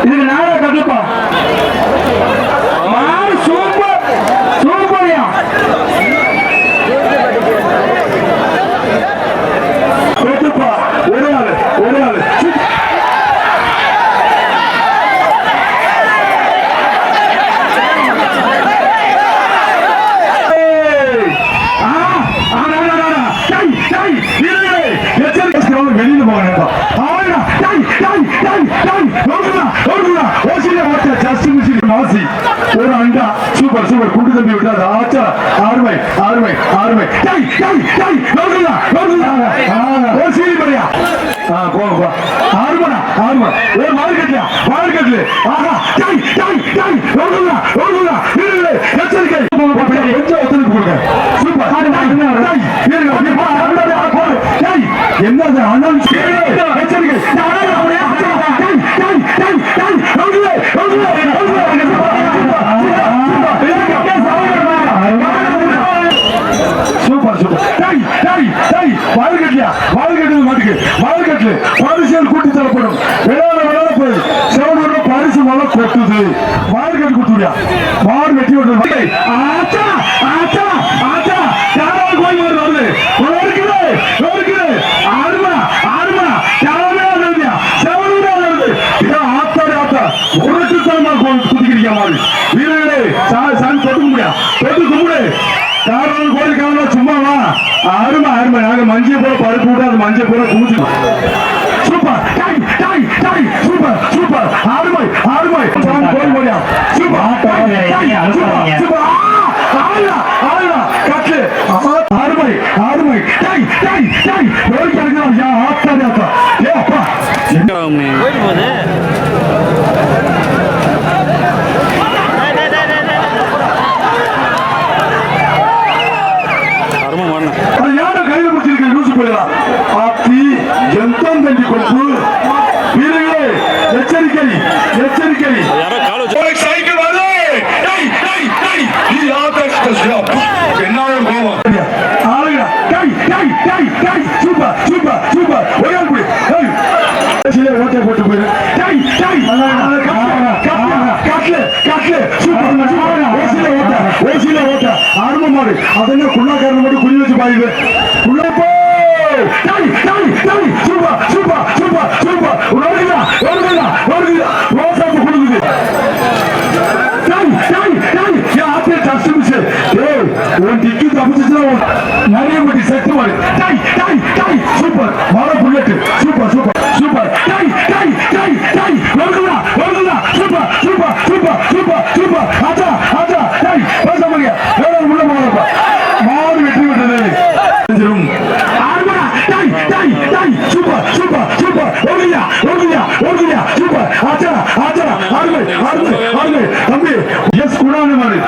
இதுக்கு நாளா கட்டுப்பா சூப்பர் சூப்பர்யா கட்டுப்பா ஒரு ஆளு வெளியில போக ஒரு அண்டா சூப்பர் சூப்பர் குண்டு தம்பி விட்டாது ஆச்சா ஆறுமை ஆறுமை ஆறுமை ஒரு சீரி படியா போங்கப்பா ஆறுமடா ஆறுமா ஒரு மார்க்கெட்ல மார்க்கெட்ல ஆஹா எச்சரிக்கை கொஞ்சம் ஒத்துழைப்பு கொடுங்க சூப்பர் என்ன அண்ணன் எச்சரிக்கை சூப்பர் சூப்பர் வாழ்கட்டு மாட்டுக்கு வாழ்கட்டு பரிசுகள் கூட்டி தரப்படும் விளையாட போய் செவனூர்ல பரிசு மழை கொட்டுது வாழ்கட்டு கொடுத்துடியா மாடு வெட்டி விட்டு ஆச்சா ஆச்சா ஆச்சா யாராவது கோயில் வருது ஆறுமா ஆறுமா யாராவே வருதுயா செவனூரா வருது ஆத்தாடி ஆத்தா உருட்டு தரமா குதிக்கிறீங்க மாதிரி வீரர்களே சாமி தொட்டு கும்பிடியா தொட்டு கும்பிடு காரணம் கோரிக்காம சும்மாவா அருமை அருமை நாங்க மஞ்சள் போல பருப்பு விட்டு அது மஞ்சள் போல கூச்சு சூப்பர் சூப்பர் சூப்பர் அருமை அருமை கோரி போடியா சூப்பர் கட்டு அருமை அருமை ஆத்தாடி ஆத்தா ஏ அப்பா எச்சரிக்கை எச்சரிக்கை சைக்கிள் வருது சூப்பர் சூப்பர் சூப்பர் ஓட்டை போட்டு போயிரு ஆரம்ப மாடு அதெல்லாம் குள்ளாக்காரன் மட்டும் குழி வச்சு பாயுது உள்ள போ சூப்பர் சூப்பர் சூப்பர் சூப்பர் ரோசாப்பு கொடுக்குது உன் டிக்கி தப்பிச்சுன்னா நிறைய பட்டி செட்டு மாடு சூப்பர் மழை bullet super super super super super super super super ஆச்சா ஆச்சா பேச முடிய உள்ள போகப்பா மாடு வெற்றி விட்டது சூப்பர் சூப்பர் சூப்பர் சூப்பர் ஆச்சா ஆச்சா ஆறுமை ஆறுமை ஆறுமை தம்பி எஸ் குணான மாதிரி